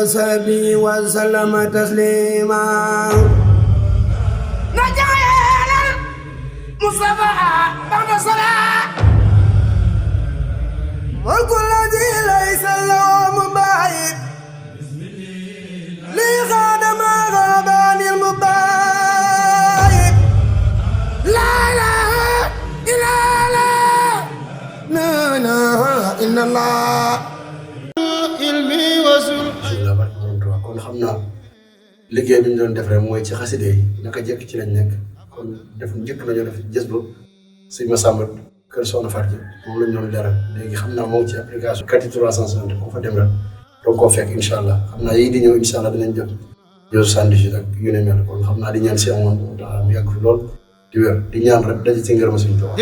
وصحبه وسلم تسليما نجعل المصطفى بعد صلاة وكل الذي ليس له مبايد لي خادم غابان المبايد لا إله إلا الله لا إله إلا الله علمي وسلطاني kon xam naa liggéey bi ñu doon def rek mooy ci xaside yi naka jekk ci lañ nekk kon def njëkk nañoo def jës bu sëñ Massamba kër Soxna Fatou moom lañ doon leeral léegi xam naa moo ngi ci application 4360 ku fa dem rek doo koo fekk incha allah xam naa yii di ñëw incha allah dinañ jot yow sandwich ak yu ne mel kon xam naa di ñaan si amoon tax mu yàgg fi lool di wér di ñaan rek daje ci ngërëm suñu toog